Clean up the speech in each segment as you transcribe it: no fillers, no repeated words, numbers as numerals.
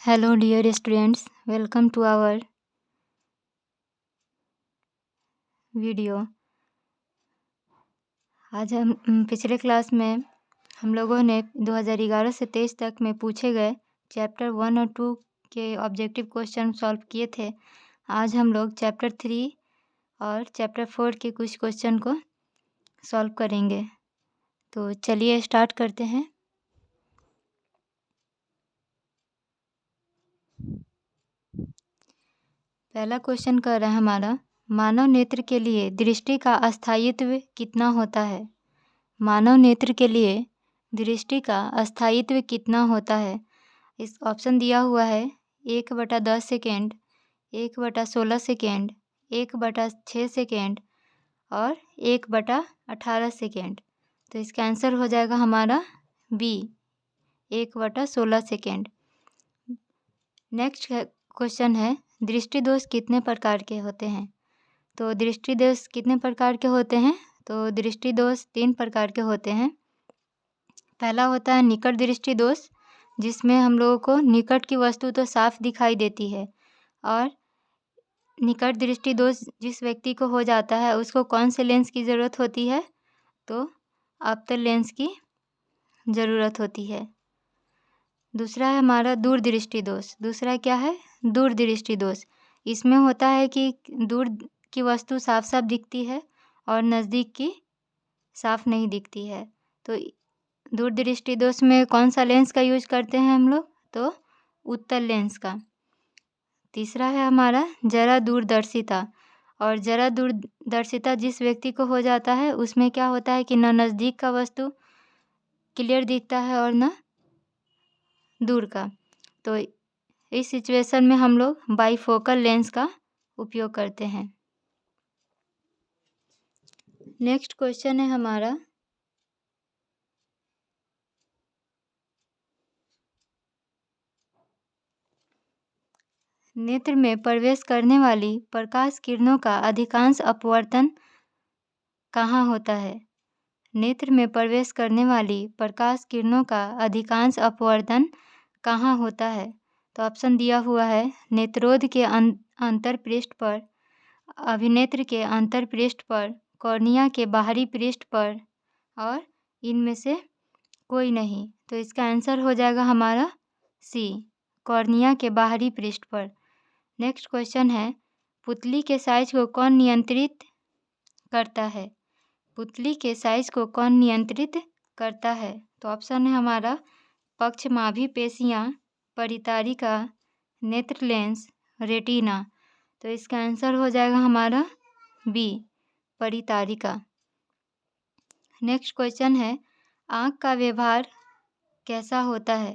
Hello dear students, welcome to our video. आज हम पिछले क्लास में हम लोगों ने 2011 से 23 तक में पूछे गए चैप्टर 1 और 2 के ऑब्जेक्टिव क्वेश्चन सॉल्व किए थे। आज हम लोग चैप्टर 3 और चैप्टर 4 के कुछ क्वेश्चन को सॉल्व करेंगे। तो चलिए स्टार्ट करते हैं। पहला क्वेश्चन कर रहा है हमारा, मानव नेत्र के लिए दृष्टि का अस्थायित्व कितना होता है। मानव नेत्र के लिए दृष्टि का अस्थायित्व कितना होता है। इस ऑप्शन दिया हुआ है 1/10 सेकेंड, 1/16 सेकेंड, 1/6 सेकेंड और 1/18 सेकेंड। तो इसका आंसर हो जाएगा हमारा बी, 1/16 सेकेंड। नेक्स्ट क्वेश्चन है, दृष्टि दोष कितने प्रकार के होते हैं। तो दृष्टि दोष कितने प्रकार के होते हैं। तो दृष्टि दोष 3 प्रकार के होते हैं। पहला होता है निकट दृष्टि दोष, जिसमें हम लोगों को निकट की वस्तु तो साफ दिखाई देती है। और निकट दृष्टि दोष जिस व्यक्ति को हो जाता है उसको कौन से लेंस की ज़रूरत होती है। तो अवतल लेंस की ज़रूरत होती है। दूसरा है हमारा दूरदृष्टि दोष। दूसरा क्या है, दूरदृष्टि दोष। इसमें होता है कि दूर की वस्तु साफ साफ दिखती है और नज़दीक की साफ नहीं दिखती है। तो दूरदृष्टि दोष में कौन सा लेंस का यूज करते हैं हम लोग। तो उत्तल लेंस का। तीसरा है हमारा जरा दूरदर्शिता। और जरा दूरदर्शिता जिस व्यक्ति को हो जाता है उसमें क्या होता है कि न नज़दीक का वस्तु क्लियर दिखता है और न दूर का। तो इस सिचुएशन में हम लोग बाईफोकल लेंस का उपयोग करते हैं। नेक्स्ट क्वेश्चन है हमारा, नेत्र में प्रवेश करने वाली प्रकाश किरणों का अधिकांश अपवर्तन कहाँ होता है। नेत्र में प्रवेश करने वाली प्रकाश किरणों का अधिकांश अपवर्तन कहाँ होता है। तो ऑप्शन दिया हुआ है नेत्रोध के अंतरपृष्ठ पर, अभिनेत्र के अंतरपृष्ठ पर, कॉर्निया के बाहरी पृष्ठ पर और इनमें से कोई नहीं। तो इसका आंसर हो जाएगा हमारा सी, कॉर्निया के बाहरी पृष्ठ पर। नेक्स्ट क्वेश्चन है, पुतली के साइज को कौन नियंत्रित करता है। पुतली के साइज को कौन नियंत्रित करता है। तो ऑप्शन है हमारा पक्षमाभी पेशियाँ, परितारिका, नेत्र लेंस, रेटिना। तो इसका आंसर हो जाएगा हमारा बी, परितारिका। नेक्स्ट क्वेश्चन है, आँख का व्यवहार कैसा होता है।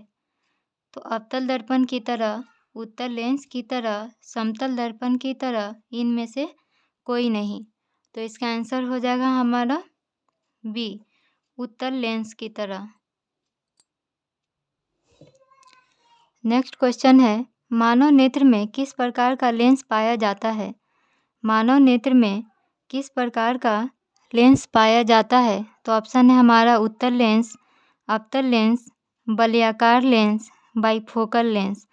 तो अवतल दर्पण की तरह, उत्तल लेंस की तरह, समतल दर्पण की तरह, इनमें से कोई नहीं। तो इसका आंसर हो जाएगा हमारा बी, उत्तल लेंस की तरह। नेक्स्ट क्वेश्चन है, मानव नेत्र में किस प्रकार का लेंस पाया जाता है। मानव नेत्र में किस प्रकार का लेंस पाया जाता है। तो ऑप्शन है हमारा उत्तल लेंस, अवतल लेंस, वलयाकार लेंस, बाईफोकल लेंस।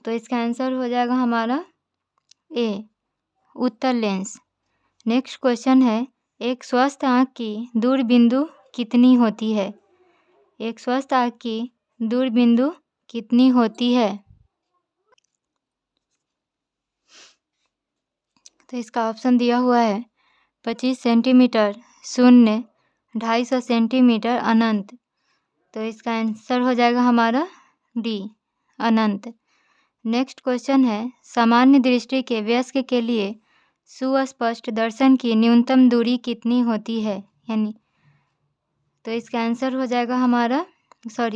तो इसका आंसर हो जाएगा हमारा ए, उत्तल लेंस। नेक्स्ट क्वेश्चन है, एक स्वस्थ आँख की दूरबिंदु कितनी होती है। एक स्वस्थ आँख की दूरबिंदु कितनी होती है। तो इसका ऑप्शन दिया हुआ है 25 सेंटीमीटर, 0, 250 सेंटीमीटर, अनंत। तो इसका आंसर हो जाएगा हमारा डी, अनंत। नेक्स्ट क्वेश्चन है, सामान्य दृष्टि के वयस्क के लिए सुस्पष्ट दर्शन की न्यूनतम दूरी कितनी होती है। यानी तो इसका आंसर हो जाएगा हमारा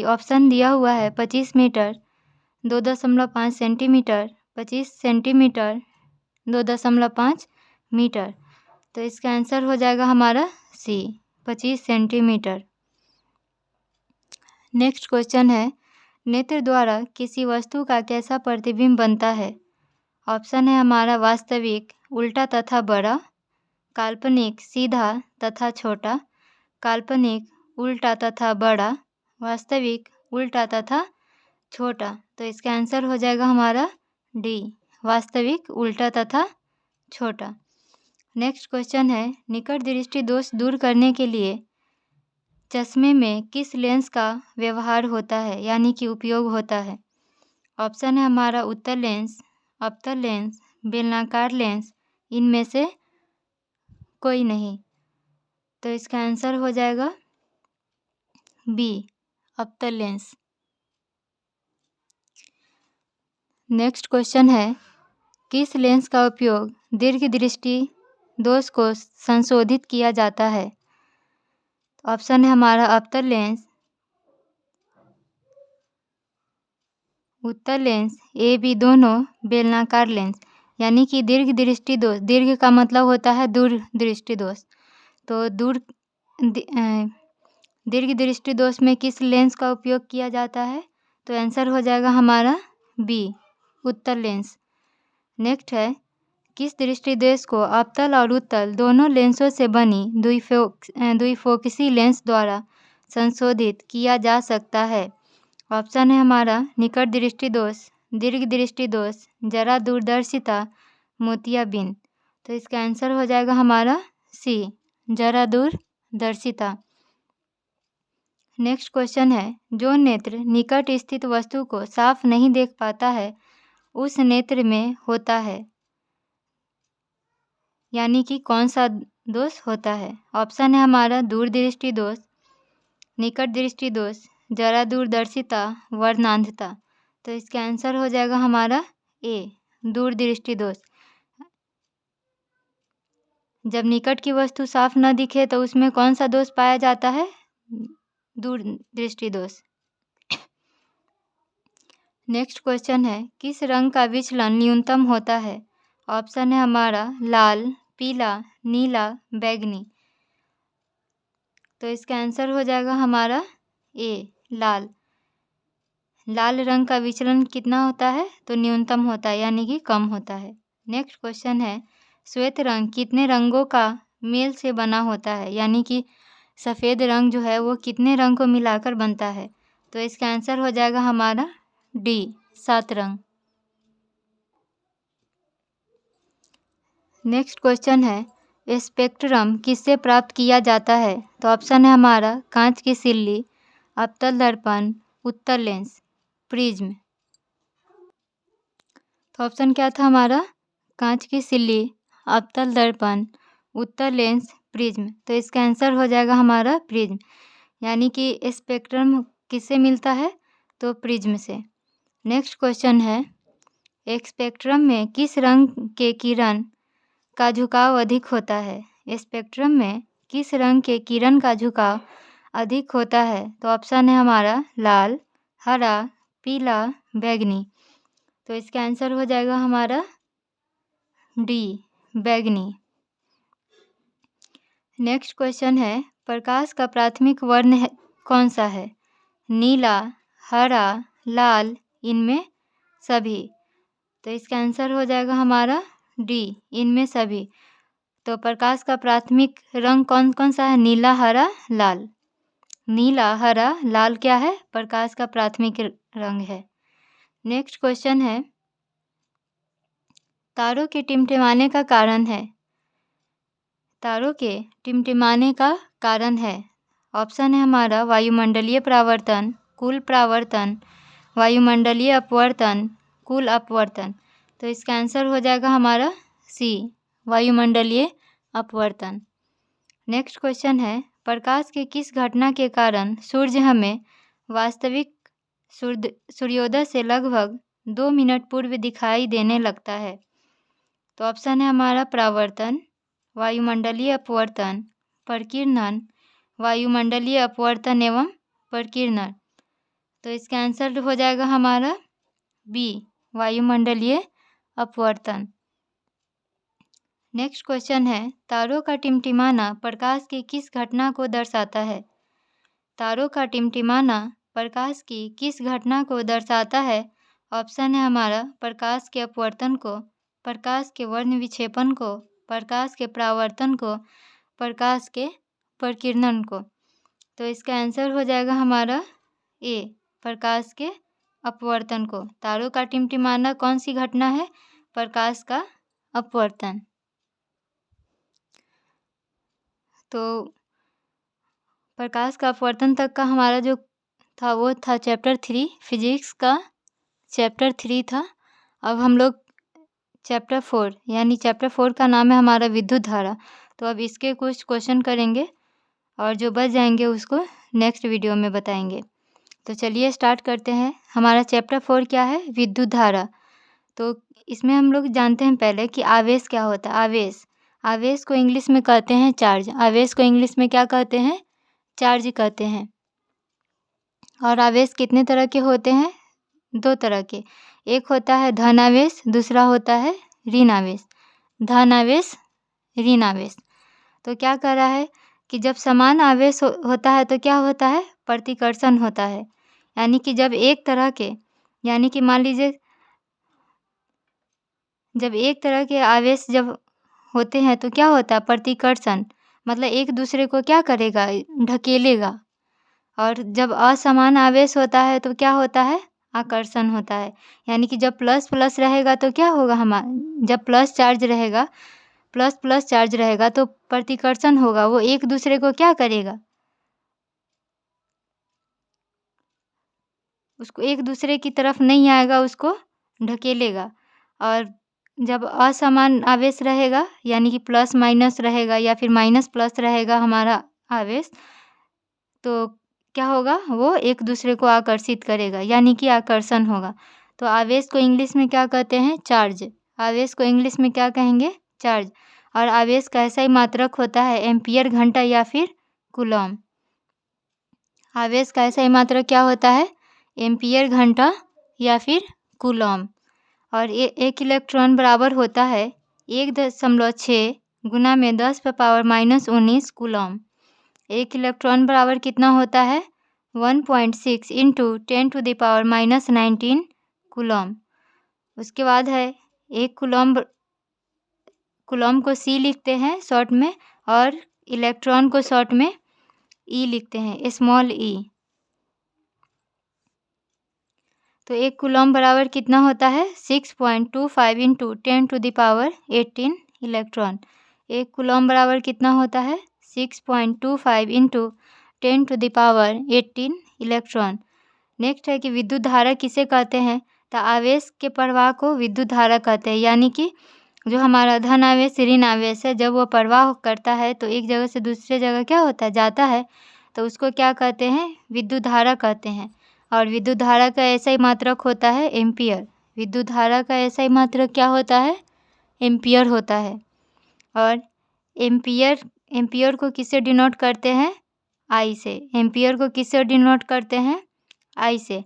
ऑप्शन दिया हुआ है 25 मीटर, 2.5 सेंटीमीटर, 25 सेंटीमीटर, 2.5 मीटर। तो इसका आंसर हो जाएगा हमारा सी, 25 सेंटीमीटर। नेक्स्ट क्वेश्चन है, नेत्र द्वारा किसी वस्तु का कैसा प्रतिबिंब बनता है। ऑप्शन है हमारा वास्तविक, उल्टा तथा बड़ा, काल्पनिक, सीधा तथा छोटा, काल्पनिक, उल्टा तथा बड़ा, वास्तविक, उल्टा तथा छोटा। तो इसका आंसर हो जाएगा हमारा डी, वास्तविक, उल्टा तथा छोटा। नेक्स्ट क्वेश्चन है, निकट दृष्टि दोष दूर करने के लिए चश्मे में किस लेंस का व्यवहार होता है यानी कि उपयोग होता है? ऑप्शन है हमारा उत्तल लेंस, अवतल लेंस, बेलनाकार लेंस, इनमें से कोई नहीं। तो इसका आंसर हो जाएगा बी, अवतल लेंस। नेक्स्ट क्वेश्चन है, किस लेंस का उपयोग दीर्घ दृष्टि दोष को संशोधित किया जाता है? ऑप्शन है हमारा अवतल लेंस, उत्तल लेंस, ए बी दोनों, बेलनाकार लेंस। यानी कि दीर्घ दृष्टि दोष, दीर्घ का मतलब होता है दूर दृष्टि दोष। तो दीर्घ दृष्टि दोष में किस लेंस का उपयोग किया जाता है? तो आंसर हो जाएगा हमारा बी, उत्तल लेंस। नेक्स्ट है, किस दृष्टि दोष को अवतल और उत्तल दोनों लेंसों से बनी द्विफोकसी लेंस द्वारा संशोधित किया जा सकता है? ऑप्शन है हमारा निकट दृष्टि दोष, दीर्घ दृष्टि दोष, जरा दूरदर्शिता, मोतियाबिंद। तो इसका आंसर हो जाएगा हमारा सी, जरा दूरदर्शिता। नेक्स्ट क्वेश्चन है, जो नेत्र निकट स्थित वस्तु को साफ नहीं देख पाता है उस नेत्र में होता है, यानी कि कौन सा दोष होता है? ऑप्शन है हमारा दूरदृष्टि दोष, निकट दृष्टि दोष, जरा दूरदर्शिता, वर्णांधता। तो इसका आंसर हो जाएगा हमारा ए, दूरदृष्टि दोष। जब निकट की वस्तु साफ न दिखे तो उसमें कौन सा दोष पाया जाता है? दूरदृष्टि दोष। नेक्स्ट क्वेश्चन है, किस रंग का विचलन न्यूनतम होता है? ऑप्शन है हमारा लाल, पीला, नीला, बैंगनी। तो इसका आंसर हो जाएगा हमारा ए, लाल। लाल रंग का विचलन कितना होता है? तो न्यूनतम होता है, यानी कि कम होता है। नेक्स्ट क्वेश्चन है, श्वेत रंग कितने रंगों का मेल से बना होता है? यानी कि सफ़ेद रंग जो है वो कितने रंग को मिलाकर बनता है? तो इसका आंसर हो जाएगा हमारा डी, 7 रंग। नेक्स्ट क्वेश्चन है, स्पेक्ट्रम किससे प्राप्त किया जाता है? तो ऑप्शन है हमारा कांच की सिल्ली, अवतल दर्पण, उत्तल लेंस, प्रिज्म। तो ऑप्शन क्या था हमारा? कांच की सिल्ली, अवतल दर्पण, उत्तल लेंस, प्रिज्म। तो इसका आंसर हो जाएगा हमारा प्रिज्म। यानी कि स्पेक्ट्रम किससे मिलता है? तो प्रिज्म से। नेक्स्ट क्वेश्चन है, स्पेक्ट्रम में किस रंग के किरण का झुकाव अधिक होता है? स्पेक्ट्रम में किस रंग के किरण का झुकाव अधिक होता है? तो ऑप्शन है हमारा लाल, हरा, पीला, बैंगनी। तो इसका आंसर हो जाएगा हमारा डी, बैंगनी। नेक्स्ट क्वेश्चन है, प्रकाश का प्राथमिक वर्ण कौन सा है? नीला, हरा, लाल, इनमें सभी। तो इसका आंसर हो जाएगा हमारा डी, इनमें सभी। तो प्रकाश का प्राथमिक रंग कौन कौन सा है? नीला, हरा, लाल। नीला, हरा, लाल क्या है? प्रकाश का प्राथमिक रंग है। नेक्स्ट क्वेश्चन है, तारों के टिमटिमाने का कारण है? तारों के टिमटिमाने का कारण है, ऑप्शन है हमारा वायुमंडलीय परावर्तन, कुल परावर्तन, वायुमंडलीय अपवर्तन, कुल अपवर्तन। तो इसका आंसर हो जाएगा हमारा सी, वायुमंडलीय अपवर्तन। नेक्स्ट क्वेश्चन है, प्रकाश के किस घटना के कारण सूर्य हमें वास्तविक सूर्योदय से लगभग 2 मिनट पूर्व दिखाई देने लगता है? तो ऑप्शन है हमारा परावर्तन, वायुमंडलीय अपवर्तन, प्रकीर्णन, वायुमंडलीय अपवर्तन एवं प्रकीर्णन। तो इसका आंसर हो जाएगा हमारा बी, वायुमंडलीय अपवर्तन। नेक्स्ट क्वेश्चन है, तारों का टिमटिमाना प्रकाश की किस घटना को दर्शाता है? तारों का टिमटिमाना प्रकाश की किस घटना को दर्शाता है? ऑप्शन है हमारा प्रकाश के अपवर्तन को, प्रकाश के वर्ण विक्षेपण को, प्रकाश के परावर्तन को, प्रकाश के प्रकीर्णन को। तो इसका आंसर हो जाएगा हमारा ए, प्रकाश के अपवर्तन को। तारों का टिमटिमाना कौन सी घटना है? प्रकाश का अपवर्तन। तो प्रकाश का अपवर्तन तक का हमारा जो था वो था चैप्टर 3 फिजिक्स का चैप्टर 3 था। अब हम लोग चैप्टर 4 यानी चैप्टर 4 का नाम है हमारा विद्युत धारा। तो अब इसके कुछ क्वेश्चन करेंगे और जो बच जाएंगे उसको नेक्स्ट वीडियो में बताएंगे। तो चलिए स्टार्ट करते हैं। हमारा चैप्टर 4 क्या है? विद्युत धारा। तो इसमें हम लोग जानते हैं पहले कि आवेश क्या होता है। आवेश आवेश को इंग्लिश में कहते हैं चार्ज। आवेश को इंग्लिश में क्या कहते हैं? चार्ज कहते हैं। और आवेश कितने तरह के होते हैं? 2 तरह के। एक होता है धन आवेश, दूसरा होता है ऋण आवेश। धन आवेश, ऋण आवेश। तो क्या कह रहा है कि जब समान आवेश होता है तो क्या होता है? प्रतिकर्षण होता है। यानी कि जब एक तरह के यानी कि मान लीजिए जब एक तरह के आवेश जब होते हैं तो क्या होता है? प्रतिकर्षण। मतलब एक दूसरे को क्या करेगा? ढकेलेगा। और जब असमान आवेश होता है तो क्या होता है? आकर्षण होता है। यानी कि जब प्लस प्लस रहेगा तो क्या होगा? जब प्लस चार्ज रहेगा, प्लस प्लस चार्ज रहेगा तो प्रतिकर्षण होगा। वो एक दूसरे को क्या करेगा? उसको एक दूसरे की तरफ नहीं आएगा, उसको ढकेलेगा। और जब असमान आवेश रहेगा यानी कि प्लस माइनस रहेगा या फिर माइनस प्लस रहेगा हमारा आवेश, तो क्या होगा? वो एक दूसरे को आकर्षित करेगा यानी कि आकर्षण होगा। तो आवेश को इंग्लिश में क्या कहते हैं? चार्ज। आवेश को इंग्लिश में क्या कहेंगे? चार्ज। और आवेश का ऐसा ही मात्रक होता है एम्पियर घंटा या फिर कूलम। आवेश का ऐसा ही मात्रक क्या होता है? एम्पियर घंटा या फिर कूलम। और एक इलेक्ट्रॉन बराबर होता है 1.6 गुना में 10⁻⁻19 कूलम। एक इलेक्ट्रॉन बराबर कितना होता है? 1.6 इंटू 10⁻⁻19 कूलम। उसके बाद है एक कूलम को C लिखते हैं शॉर्ट में और इलेक्ट्रॉन को शॉर्ट में E लिखते हैं, स्मॉल e। तो एक कूलम बराबर कितना होता है? 6.25 इंटू 10⁻18 इलेक्ट्रॉन। एक कूलम बराबर कितना होता है? 6.25 इंटू 10⁻18 इलेक्ट्रॉन। नेक्स्ट है कि विद्युत धारा किसे कहते हैं? तो आवेश के प्रवाह को विद्युत धारा कहते हैं। यानी कि जो हमारा धन आवेश, ऋण आवेश है, जब वो प्रवाह करता है तो एक जगह से दूसरे जगह क्या होता है? जाता है। तो उसको क्या कहते हैं? विद्युत धारा कहते हैं। और विद्युत धारा का ऐसा ही मात्रक होता है एम्पियर। विद्युत धारा का ऐसा ही मात्रक क्या होता है? एम्पियर होता है। और एम्पियर को किससे डिनोट करते हैं? आई से। एम्पियर को किससे डिनोट करते हैं? आई से।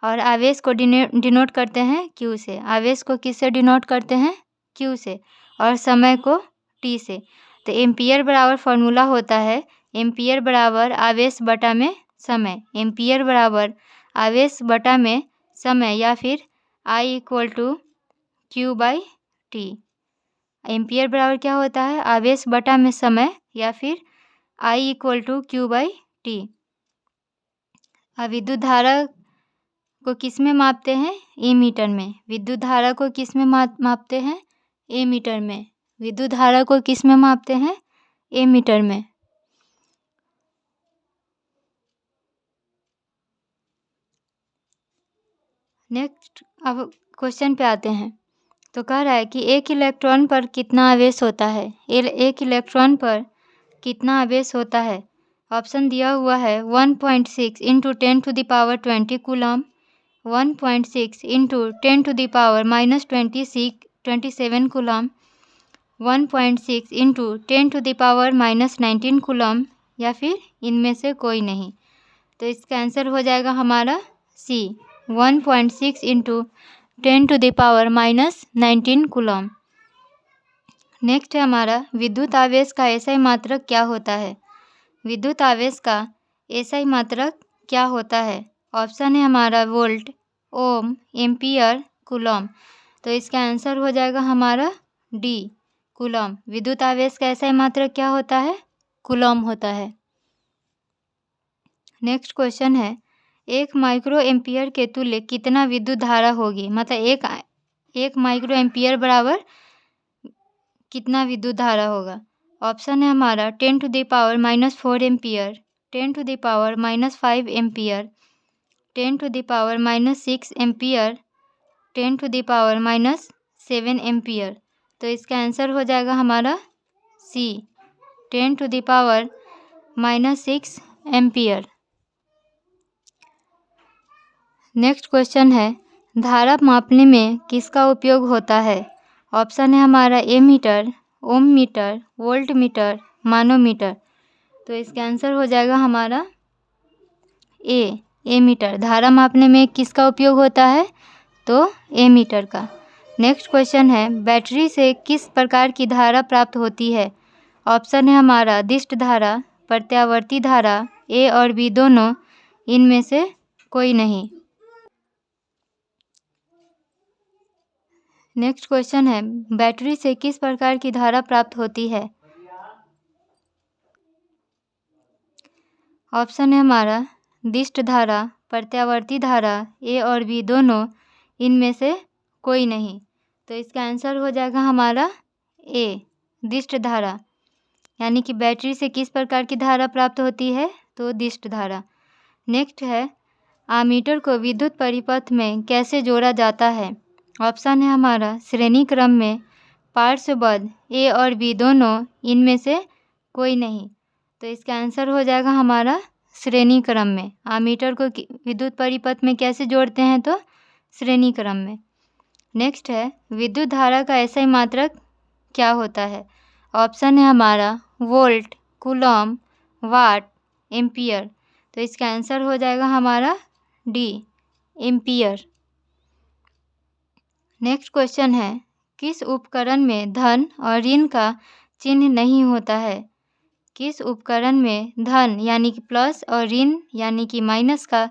और आवेश को डिनोट करते हैं क्यू से। आवेश को किससे डिनोट करते हैं? क्यू से। और समय को टी से। तो एम्पियर बराबर फॉर्मूला होता है एम्पियर बराबर आवेश बटा में समय। एम्पियर बराबर आवेश बटा में समय या फिर I equal to Q by T. Ampere बराबर क्या होता है? आवेश बटा में समय या फिर I equal to Q by T. अब विद्युत धारा को किस में मापते हैं? ए मीटर में। विद्युत धारा को किस में मापते हैं? ए मीटर में। विद्युत धारा को किस में मापते हैं? ए मीटर में। नेक्स्ट अब क्वेश्चन पे आते हैं। तो कह रहा है कि एक इलेक्ट्रॉन पर कितना आवेश होता है? एक इलेक्ट्रॉन पर कितना आवेश होता है? ऑप्शन दिया हुआ है 1.6 into 10⁻20 coulomb, 1.6 into 10⁻⁻27 coulomb, 1.6 into 10⁻⁻19 coulomb या फिर इनमें से कोई नहीं। तो इसका आंसर हो जाएगा हमारा सी 1.6 इंटू 10⁻⁻19 कूलम। नेक्स्ट है हमारा विद्युत आवेश का एसआई मात्रक क्या होता है? विद्युत आवेश का एसआई मात्रक क्या होता है? ऑप्शन है हमारा वोल्ट, ओम, एम्पियर, कूलम। तो इसका आंसर हो जाएगा हमारा डी कूलम। विद्युत आवेश का एसआई मात्रक क्या होता है? कूलम होता है। नेक्स्ट क्वेश्चन है 1 माइक्रो एम्पियर के तुल्य कितना विद्युत धारा होगी? मतलब 1 माइक्रो एम्पियर बराबर कितना विद्युत धारा होगा? ऑप्शन है हमारा 10⁻⁻4 एम्पियर, 10⁻⁻5 एम्पियर, 10⁻⁻6 एम्पियर, 10⁻⁻7 एम्पियर। तो इसका आंसर हो जाएगा हमारा सी 10⁻⁻6 एम्पियर। नेक्स्ट क्वेश्चन है, धारा मापने में किसका उपयोग होता है? ऑप्शन है हमारा एमीटर, ओम मीटर, वोल्ट मीटर, मानोमीटर। तो इसका आंसर हो जाएगा हमारा एमीटर। धारा मापने में किसका उपयोग होता है? तो एमीटर का। नेक्स्ट क्वेश्चन है, बैटरी से किस प्रकार की धारा प्राप्त होती है? ऑप्शन है हमारा दिष्ट धारा, प्रत्यावर्ती धारा, ए और बी दोनों, इनमें से कोई नहीं। नेक्स्ट क्वेश्चन है, बैटरी से किस प्रकार की धारा प्राप्त होती है? ऑप्शन है हमारा दिष्ट धारा, प्रत्यावर्ती धारा, ए और बी दोनों, इनमें से कोई नहीं। तो इसका आंसर हो जाएगा हमारा ए दिष्ट धारा। यानी कि बैटरी से किस प्रकार की धारा प्राप्त होती है? तो दिष्ट धारा। नेक्स्ट है, आमीटर को विद्युत परिपथ में कैसे जोड़ा जाता है? ऑप्शन है हमारा श्रेणी क्रम में, पार्श्वबद्ध, ए और बी दोनों, इनमें से कोई नहीं। तो इसका आंसर हो जाएगा हमारा श्रेणी क्रम में। आमीटर को विद्युत परिपथ में कैसे जोड़ते हैं? तो श्रेणी क्रम में। नेक्स्ट है, विद्युत धारा का एसआई मात्रक क्या होता है? ऑप्शन है हमारा वोल्ट, कूलम, वाट, एम्पियर। तो इसका आंसर हो जाएगा हमारा डी एम्पियर। नेक्स्ट क्वेश्चन है, किस उपकरण में धन और ऋण का चिन्ह नहीं होता है? किस उपकरण में धन यानी कि प्लस और ऋण यानी कि माइनस का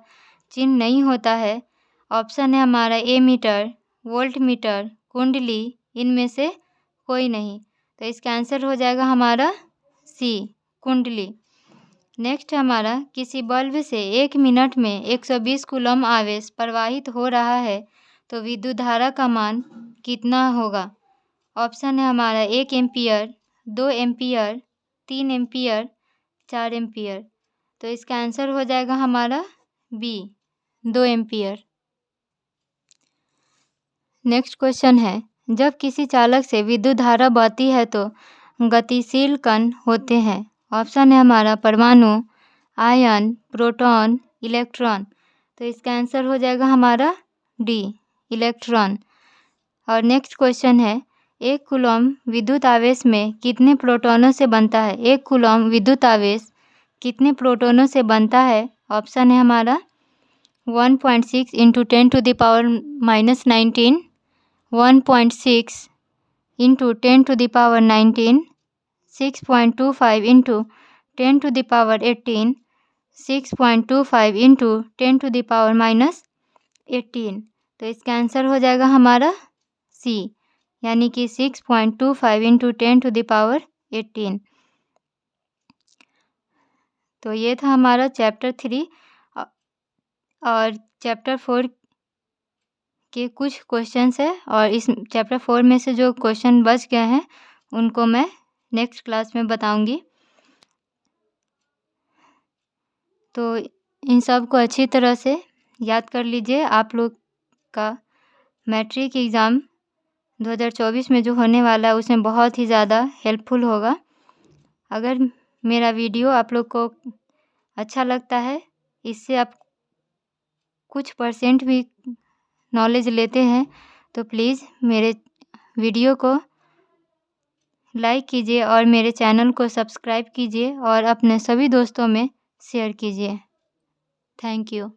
चिन्ह नहीं होता है? ऑप्शन है हमारा एमीटर, वोल्ट मीटर, कुंडली, इनमें से कोई नहीं। तो इसका आंसर हो जाएगा हमारा सी कुंडली। नेक्स्ट हमारा, किसी बल्ब से 1 मिनट में 120 कूलम आवेश प्रवाहित हो रहा है तो विद्युत धारा का मान कितना होगा? ऑप्शन है हमारा 1 एम्पियर, 2 एम्पियर, 3 एम्पियर, 4 एम्पियर। तो इसका आंसर हो जाएगा हमारा बी 2 एम्पियर। नेक्स्ट क्वेश्चन है, जब किसी चालक से विद्युत धारा बहती है तो गतिशील कण होते हैं। ऑप्शन है हमारा परमाणु, आयन, प्रोटॉन, इलेक्ट्रॉन। तो इसका आंसर हो जाएगा हमारा डी इलेक्ट्रॉन। और नेक्स्ट क्वेश्चन है, 1 कूलम विद्युत आवेश में कितने प्रोटॉनों से बनता है? 1 कूलम विद्युत आवेश कितने प्रोटॉनों से बनता है? ऑप्शन है हमारा 1.6 × 10⁻⁻19, 1.6 × 10⁻19, 6.25 × 10⁻18, 6.25 × 10⁻−18। तो इसका आंसर हो जाएगा हमारा सी यानी कि 6.25 × 10⁻18। तो ये था हमारा चैप्टर 3 और चैप्टर 4 के कुछ क्वेश्चंस है, और इस चैप्टर 4 में से जो क्वेश्चन बच गए हैं उनको मैं नेक्स्ट क्लास में बताऊंगी। तो इन सब को अच्छी तरह से याद कर लीजिए। आप लोग का मैट्रिक एग्ज़ाम 2024 में जो होने वाला है उसमें बहुत ही ज़्यादा हेल्पफुल होगा। अगर मेरा वीडियो आप लोग को अच्छा लगता है, इससे आप कुछ % भी नॉलेज लेते हैं, तो प्लीज़ मेरे वीडियो को लाइक कीजिए और मेरे चैनल को सब्सक्राइब कीजिए और अपने सभी दोस्तों में शेयर कीजिए। Thank you.